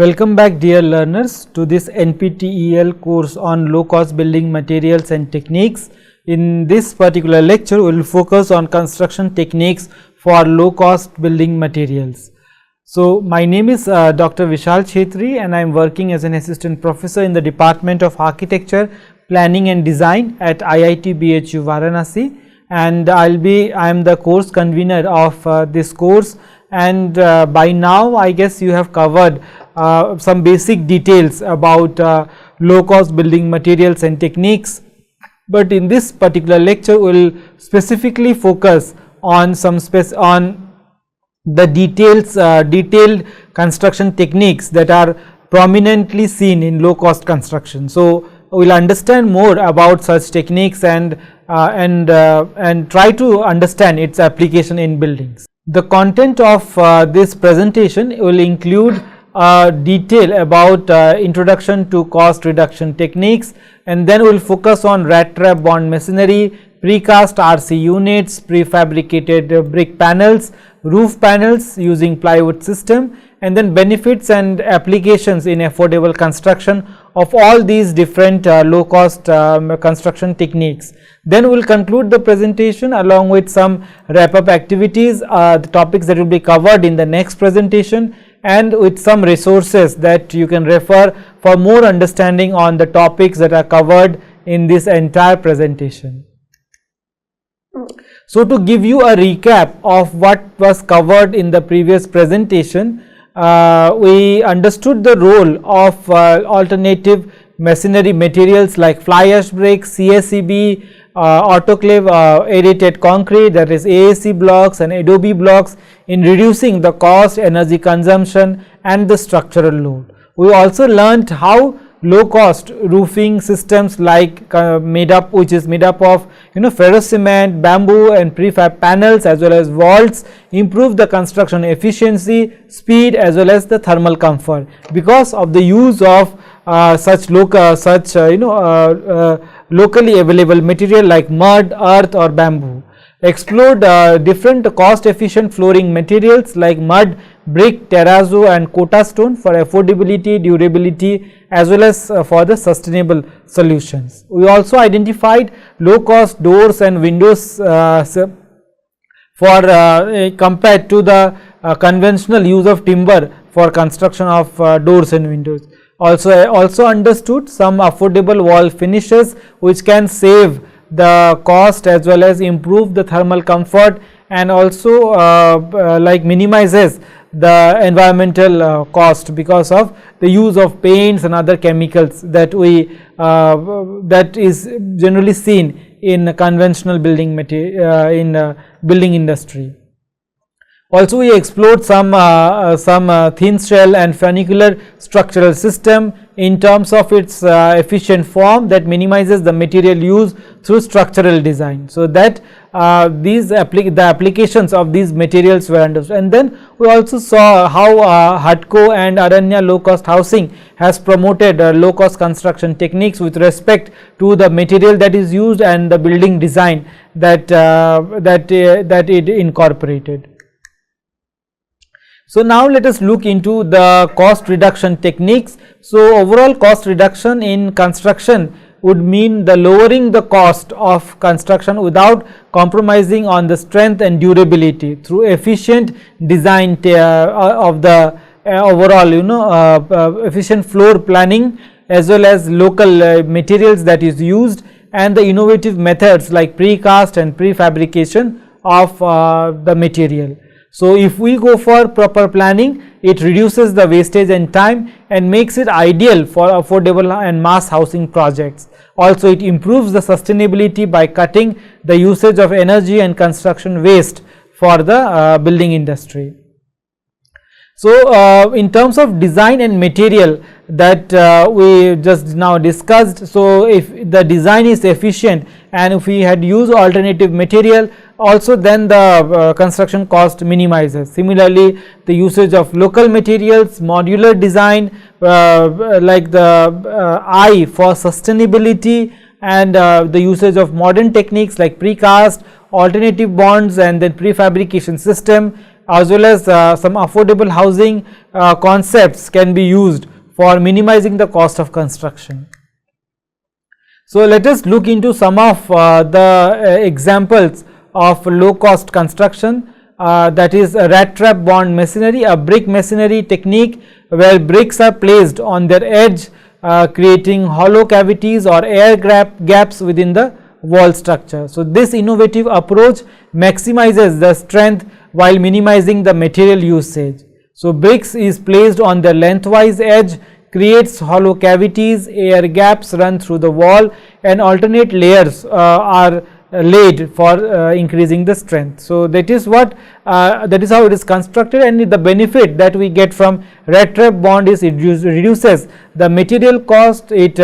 Welcome back dear learners to this NPTEL course on low cost building materials and techniques. In this particular lecture we will focus on construction techniques for low cost building materials. So my name is Dr. Vishal Chettry and I am working as an assistant professor in the Department of Architecture, Planning and Design at IIT BHU Varanasi, and I am the course convener of this course, and by now I guess you have covered some basic details about low cost building materials and techniques, but in this particular lecture we will specifically focus on the detailed construction techniques that are prominently seen in low cost construction. So we will understand more about such techniques and try to understand its application in buildings. The content of this presentation will include detail about introduction to cost reduction techniques, and then we will focus on rat trap bond masonry, precast RC units, prefabricated brick panels, roof panels using plywood system, and then benefits and applications in affordable construction of all these different low cost construction techniques. Then we will conclude the presentation along with some wrap up activities, the topics that will be covered in the next presentation, and with some resources that you can refer for more understanding on the topics that are covered in this entire presentation. So to give you a recap of what was covered in the previous presentation, we understood the role of alternative masonry materials like fly ash brick, CSEB, autoclave aerated concrete, that is AAC blocks and adobe blocks, in reducing the cost, energy consumption and the structural load. We also learnt how low cost roofing systems like which is made up of ferrous cement, bamboo and prefab panels as well as vaults improve the construction efficiency, speed as well as the thermal comfort because of the use of locally available material like mud, earth or bamboo. Explored different cost efficient flooring materials like mud, brick, terrazzo and kota stone for affordability, durability as well as for the sustainable solutions. We also identified low cost doors and windows compared to the conventional use of timber for construction of doors and windows. Also understood some affordable wall finishes which can save the cost as well as improve the thermal comfort and also minimizes the environmental cost because of the use of paints and other chemicals that is generally seen in conventional building building industry. Also we explored some thin shell and funicular structural system in terms of its efficient form that minimizes the material use through structural design. So that the applications of these materials were understood, and then we also saw how HUDCO and Aranya low cost housing has promoted low cost construction techniques with respect to the material that is used and the building design that it incorporated. So now let us look into the cost reduction techniques. So overall cost reduction in construction would mean the lowering the cost of construction without compromising on the strength and durability through efficient design of the overall efficient floor planning as well as local materials that is used and the innovative methods like precast and prefabrication of the material. So if we go for proper planning, it reduces the wastage and time and makes it ideal for affordable and mass housing projects. Also it improves the sustainability by cutting the usage of energy and construction waste for the building industry. So in terms of design and material that we just now discussed, so if the design is efficient and if we had used alternative material, also then the construction cost minimizes. Similarly, the usage of local materials, modular design like the I for sustainability, and the usage of modern techniques like precast, alternative bonds and then prefabrication system, as well as some affordable housing concepts can be used for minimizing the cost of construction. So, let us look into some of the examples of low cost construction, that is a rat trap bond masonry, a brick masonry technique where bricks are placed on their edge, creating hollow cavities or air gaps within the wall structure. So, this innovative approach maximizes the strength while minimizing the material usage. So, bricks is placed on the lengthwise edge, creates hollow cavities, air gaps run through the wall, and alternate layers are laid for increasing the strength. So, that is what that is how it is constructed, and the benefit that we get from rat trap bond is it reduces the material cost, it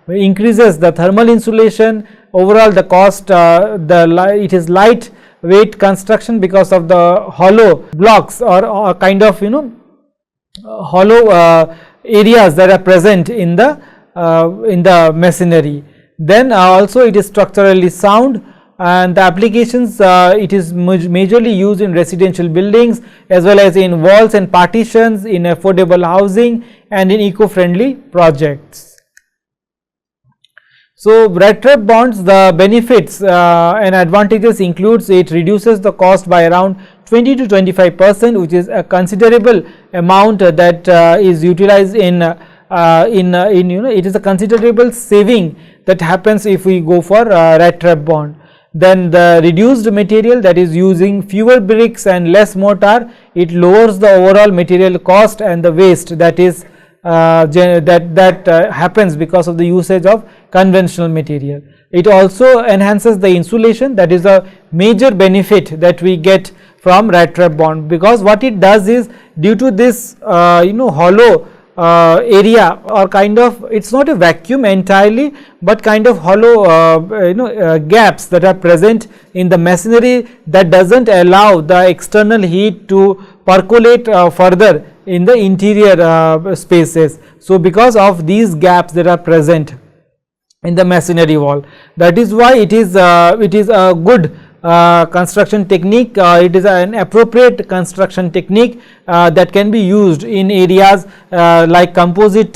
increases the thermal insulation, overall the cost, it is light weight construction because of the hollow blocks or kind of hollow areas that are present in the masonry. Then also it is structurally sound, and the applications it is majorly used in residential buildings as well as in walls and partitions, in affordable housing and in eco-friendly projects. So, rat trap bonds, the benefits and advantages includes it reduces the cost by around 20 to 25%, which is a considerable amount that is utilized in it is a considerable saving that happens if we go for rat trap bond. Then the reduced material, that is using fewer bricks and less mortar, it lowers the overall material cost and the waste that is happens because of the usage of conventional material. It also enhances the insulation, that is a major benefit that we get from rat trap bond, because what it does is, due to this hollow area or kind of, it is not a vacuum entirely, but kind of hollow gaps that are present in the masonry that does not allow the external heat to percolate further in the interior spaces. So, because of these gaps that are present in the masonry wall, that is why it is a good construction technique, it is an appropriate construction technique that can be used in areas like composite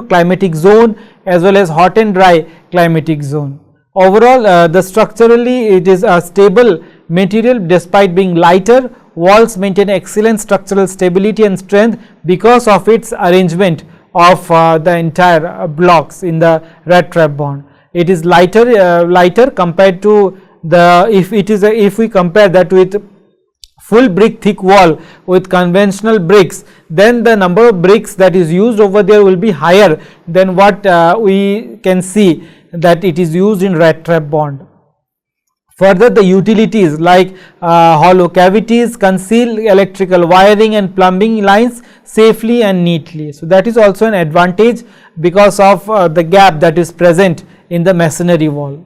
climatic zone as well as hot and dry climatic zone. Overall, the structurally it is a stable material despite being lighter. Walls maintain excellent structural stability and strength because of its arrangement of the entire blocks in the rat trap bond. It is lighter compared to the, if we compare that with full brick thick wall with conventional bricks, then the number of bricks that is used over there will be higher than what we can see that it is used in rat trap bond. Further, the utilities like hollow cavities conceal electrical wiring and plumbing lines safely and neatly. So, that is also an advantage because of the gap that is present in the masonry wall.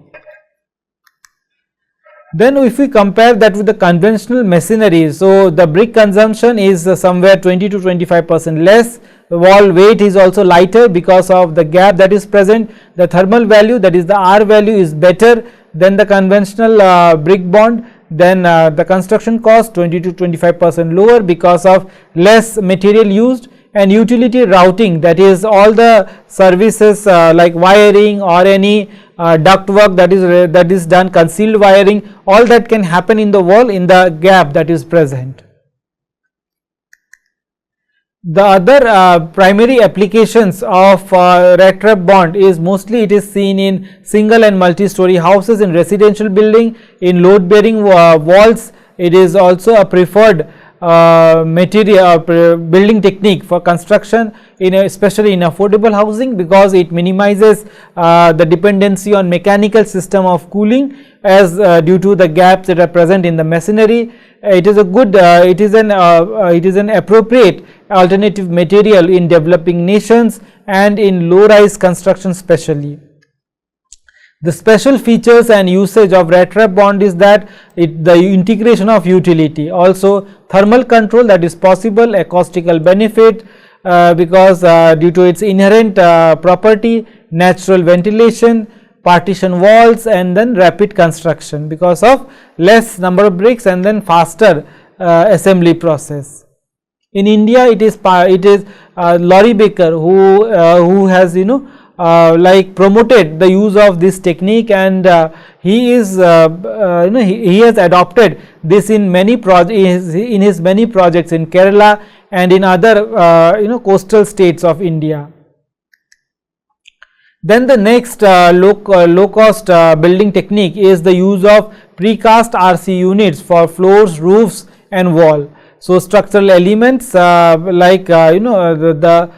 Then if we compare that with the conventional masonry, so the brick consumption is somewhere 20 to 25% less, the wall weight is also lighter because of the gap that is present, the thermal value, that is the R value, is better than the conventional brick bond. Then the construction cost 20 to 25% lower because of less material used, and utility routing, that is all the services like wiring or any duct work that is done, concealed wiring, all that can happen in the wall in the gap that is present. The other primary applications of rat trap bond is mostly it is seen in single and multi-story houses, in residential building, in load bearing walls. It is also a preferred material building technique for construction, especially in affordable housing, because it minimizes the dependency on mechanical system of cooling as due to the gaps that are present in the masonry. It is a good it is an appropriate alternative material in developing nations and in low rise construction especially. The special features and usage of rat trap bond is that the integration of utility, also thermal control that is possible, acoustical benefit because due to its inherent property, natural ventilation, partition walls, and then rapid construction because of less number of bricks and then faster assembly process. In India, it is Laurie Baker who has like promoted the use of this technique, and he is he has adopted this in many in his many projects in Kerala and in other coastal states of India. Then the next low cost building technique is the use of precast RC units for floors, roofs and wall. So, structural elements like the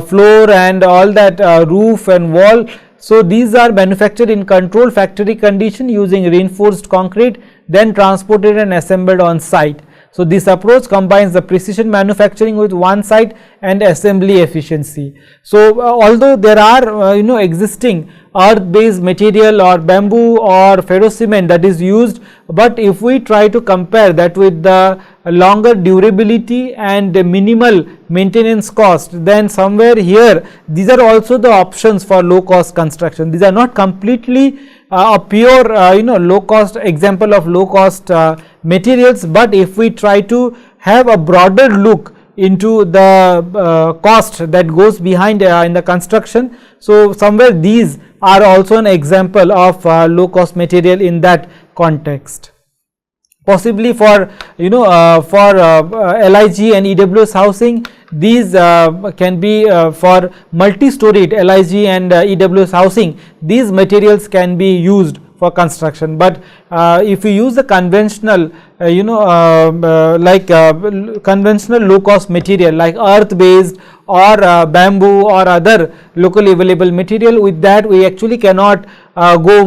floor and all that, roof and wall. So, these are manufactured in controlled factory condition using reinforced concrete, then transported and assembled on site. So, this approach combines the precision manufacturing with one site and assembly efficiency. So, although there are existing earth based material or bamboo or ferrocement that is used, but if we try to compare that with the longer durability and minimal maintenance cost, then somewhere here these are also the options for low cost construction. These are not completely a pure low cost example of low cost materials, but if we try to have a broader look into the cost that goes behind in the construction, so somewhere these are also an example of low cost material in that context. Possibly for LIG and EWS housing, these can be for multi-storied LIG and EWS housing, these materials can be used for construction. But if you use the conventional conventional low cost material like earth based or bamboo or other locally available material, with that we actually cannot go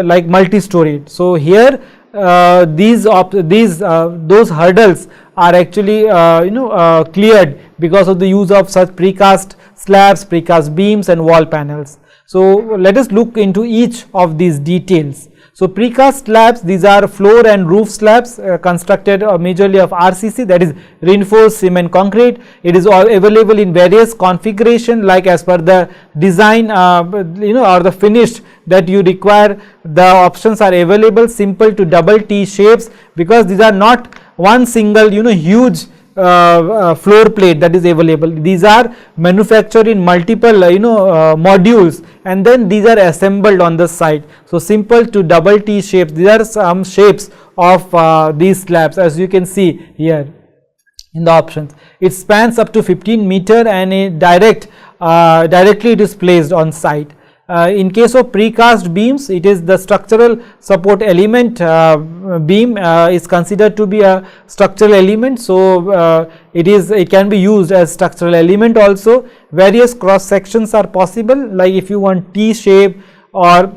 like multi-storied. So, here those hurdles are actually cleared because of the use of such precast slabs, precast beams and wall panels. So, let us look into each of these details. So, precast slabs, these are floor and roof slabs constructed majorly of RCC, that is reinforced cement concrete. It is all available in various configuration like as per the design or the finish that you require. The options are available, simple to double T shapes, because these are not one single huge floor plate that is available. These are manufactured in multiple modules, and then these are assembled on the site. So, simple to double T shapes, these are some shapes of these slabs as you can see here in the options. It spans up to 15 meter and directly it is placed on site. In case of precast beams, it is the structural support element. Beam is considered to be a structural element. So, it can be used as structural element also. Various cross sections are possible, like if you want T shape or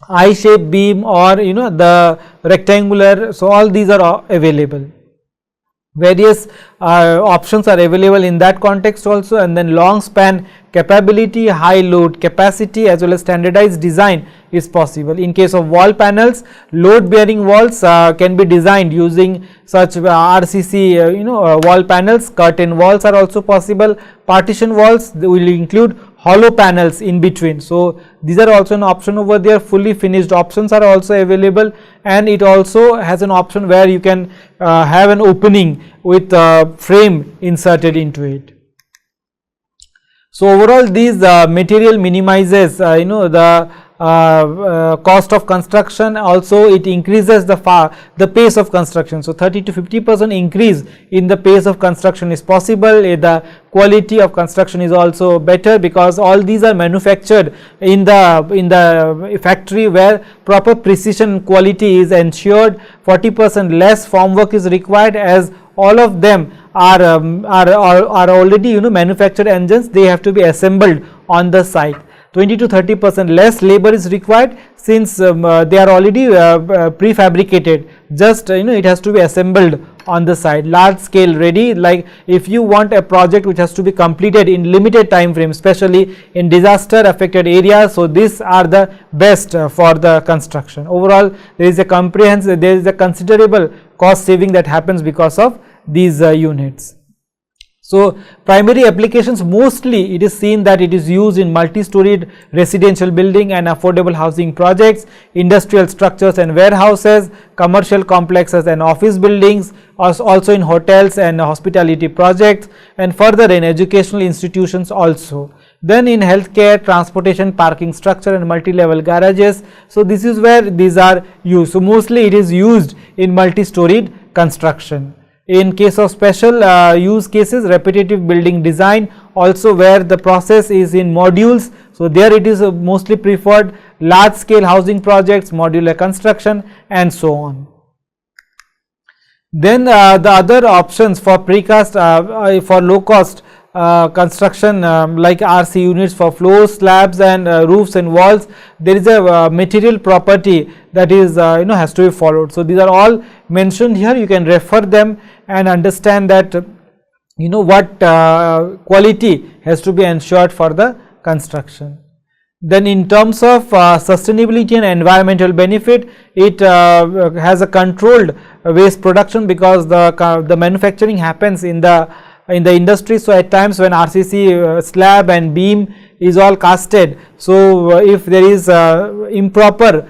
I shape beam or the rectangular. So, all these are available. Various options are available in that context also, and then long span capability, high load capacity as well as standardized design is possible. In case of wall panels, load bearing walls can be designed using such RCC wall panels. Curtain walls are also possible. Partition walls will include hollow panels in between. So, these are also an option over there. Fully finished options are also available, and it also has an option where you can have an opening with a frame inserted into it. So, overall these material minimizes the cost of construction. Also, it increases the pace of construction. So, 30 to 50% increase in the pace of construction is possible. The quality of construction is also better, because all these are manufactured in the factory where proper precision quality is ensured. 40% less formwork is required, as all of them are already manufactured engines. They have to be assembled on the site. 20 to 30% less labor is required, since they are already prefabricated. Just it has to be assembled on the site. Large scale ready, like if you want a project which has to be completed in limited time frame, especially in disaster affected areas. So, these are the best for the construction. Overall, there is a considerable cost saving that happens because of these units. So, primary applications, mostly it is seen that it is used in multi-storied residential building and affordable housing projects, industrial structures and warehouses, commercial complexes and office buildings, also in hotels and hospitality projects, and further in educational institutions also. Then in healthcare, transportation, parking structure and multi-level garages. So, this is where these are used. So, mostly it is used in multi-storied construction. In case of special use cases, repetitive building design, also where the process is in modules. So, there it is mostly preferred, large scale housing projects, modular construction and so on. Then the other options for precast for low cost construction like RC units for floors, slabs and roofs and walls, there is a material property that is has to be followed. So, these are all mentioned here, you can refer them and understand that what quality has to be ensured for the construction. Then in terms of sustainability and environmental benefit, it has a controlled waste production, because the manufacturing happens in the industry. So, at times when RCC slab and beam is all casted, so if there is improper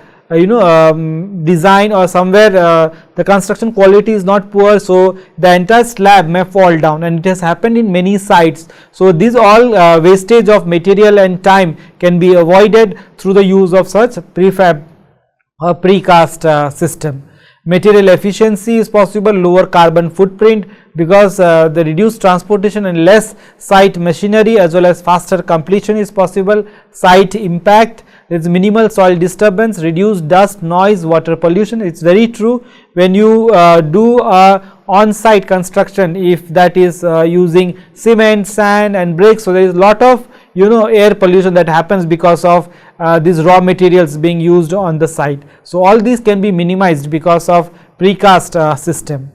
design or somewhere the construction quality is not poor, so the entire slab may fall down, and it has happened in many sites. So, these all wastage of material and time can be avoided through the use of such prefab or precast system. Material efficiency is possible, lower carbon footprint, because the reduced transportation and less site machinery as well as faster completion is possible. Site impact, there is minimal soil disturbance, reduced dust, noise, water pollution. It is very true when you do on-site construction, if that is using cement, sand and bricks. So, there is lot of air pollution that happens because of these raw materials being used on the site. So, all these can be minimized because of precast system.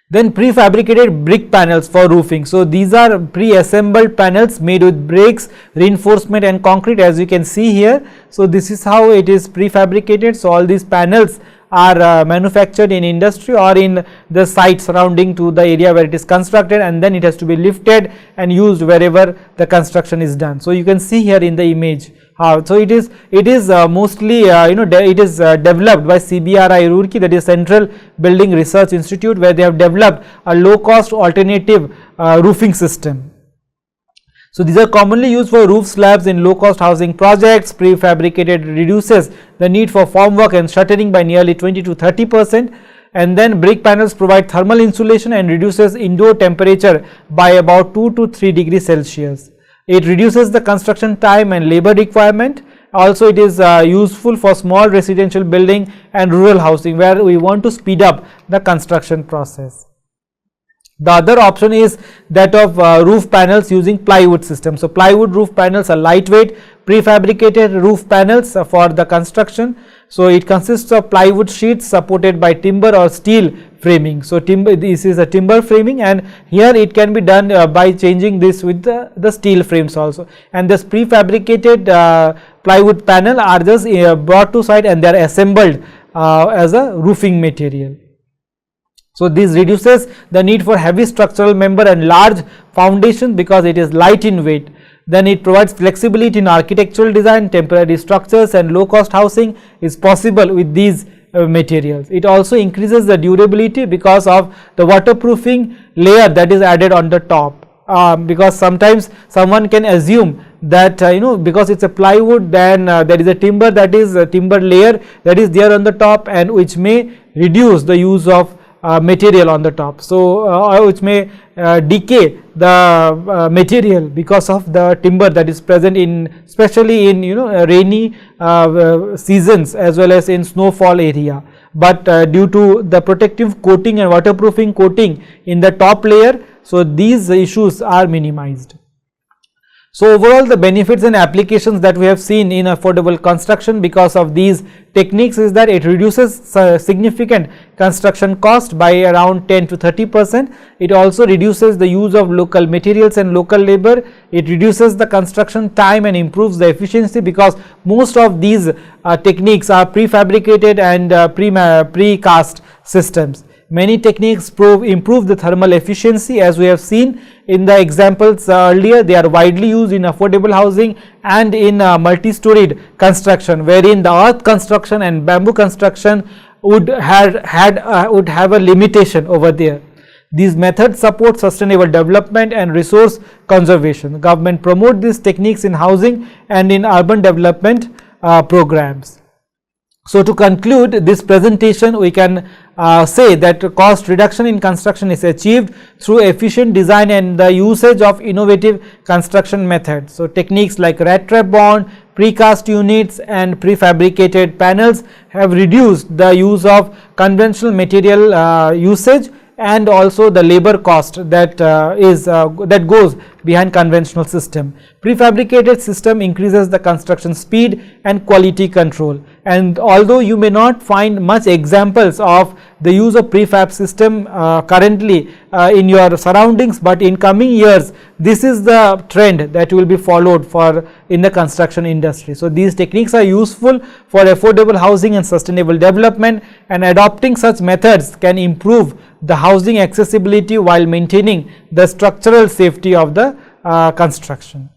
Then prefabricated brick panels for roofing. So, these are pre-assembled panels made with bricks, reinforcement and concrete, as you can see here. So, this is how it is prefabricated. So, all these panels are manufactured in industry or in the site surrounding to the area where it is constructed, and then it has to be lifted and used wherever the construction is done. So, you can see here in the image how. So, it is mostly it is developed by CBRI Roorkee, that is Central Building Research Institute, where they have developed a low cost alternative roofing system. So, these are commonly used for roof slabs in low cost housing projects. Prefabricated reduces the need for formwork and shuttering by nearly 20 to 30%, and then brick panels provide thermal insulation and reduces indoor temperature by about 2 to 3 degrees Celsius. It reduces the construction time and labor requirement. Also, it is useful for small residential building and rural housing, where we want to speed up the construction process. The other option is that of roof panels using plywood system. So, plywood roof panels are lightweight prefabricated roof panels for the construction. So, it consists of plywood sheets supported by timber or steel framing. So, this is a timber framing, and here it can be done by changing this with the steel frames also, and this prefabricated plywood panel are just brought to site and they are assembled as a roofing material. So, this reduces the need for heavy structural member and large foundation because it is light in weight. Then it provides flexibility in architectural design, temporary structures and low cost housing is possible with these materials. It also increases the durability because of the waterproofing layer that is added on the top. Because sometimes someone can assume that because it is a plywood, then there is a timber, that is a timber layer that is there on the top, and which may reduce the use of material on the top. So, which may decay the material because of the timber that is present in, especially in rainy seasons as well as in snowfall area. But due to the protective coating and waterproofing coating in the top layer, so these issues are minimized. So, overall the benefits and applications that we have seen in affordable construction because of these techniques is that it reduces significant construction cost by around 10 to 30%. It also reduces the use of local materials and local labor. It reduces the construction time and improves the efficiency because most of these techniques are prefabricated and precast systems. Many techniques improve the thermal efficiency, as we have seen in the examples earlier. They are widely used in affordable housing and in multi-storied construction, wherein the earth construction and bamboo construction would have a limitation over there. These methods support sustainable development and resource conservation. The government promote these techniques in housing and in urban development programs. So, to conclude this presentation, we can say that cost reduction in construction is achieved through efficient design and the usage of innovative construction methods. So, techniques like rat trap bond, precast units and prefabricated panels have reduced the use of conventional material usage and also the labor cost that that goes behind conventional system. Prefabricated system increases the construction speed and quality control, and although you may not find much examples of the use of prefab system currently in your surroundings, but in coming years this is the trend that will be followed for in the construction industry. So, these techniques are useful for affordable housing and sustainable development, and adopting such methods can improve the housing accessibility while maintaining the structural safety of the construction.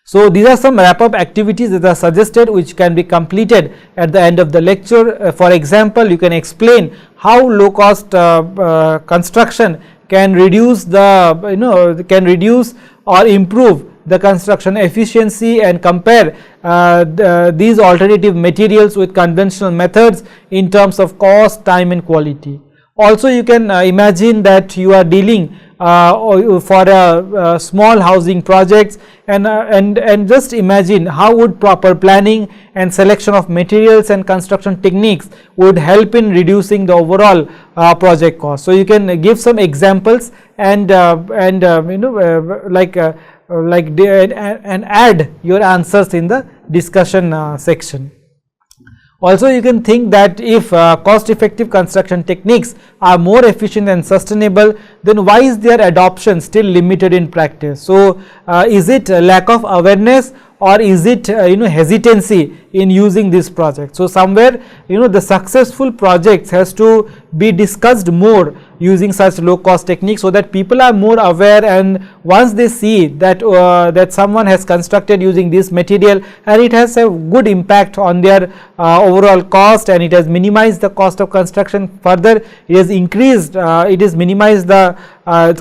So, these are some wrap up activities that are suggested which can be completed at the end of the lecture. For example, you can explain how low cost construction can reduce the can reduce or improve the construction efficiency and compare these alternative materials with conventional methods in terms of cost, time and quality. Also, you can imagine that you are dealing for a small housing projects, and just imagine how would proper planning and selection of materials and construction techniques would help in reducing the overall project cost. So, you can give some examples and add your answers in the discussion section. Also, you can think that if cost effective construction techniques are more efficient and sustainable, then why is their adoption still limited in practice? So, is it a lack of awareness, or is it hesitancy in using this project? So, somewhere the successful projects has to be discussed more using such low cost techniques, so that people are more aware, and once they see that that someone has constructed using this material and it has a good impact on their overall cost, and it has minimized the cost of construction further, it has increased, it has minimized the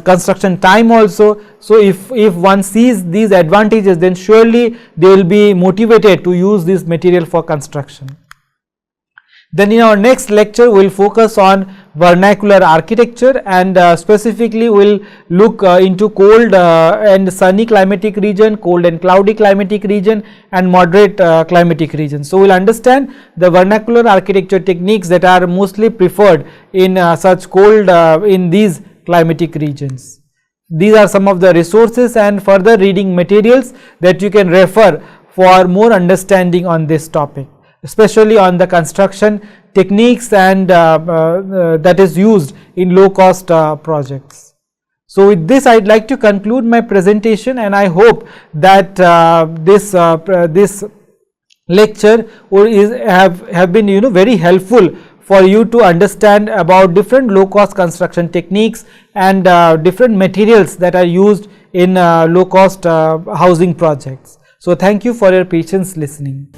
construction time also. So, if one sees these advantages, then surely they will be motivated to use this material for construction. Then in our next lecture we will focus on vernacular architecture, and specifically we will look into cold and sunny climatic region, cold and cloudy climatic region and moderate climatic region. So, we will understand the vernacular architecture techniques that are mostly preferred in such cold in these climatic regions. These are some of the resources and further reading materials that you can refer for more understanding on this topic, especially on the construction techniques and that is used in low cost projects. So, with this I would like to conclude my presentation, and I hope that this lecture have been very helpful for you to understand about different low cost construction techniques and different materials that are used in low cost housing projects. So, thank you for your patience listening.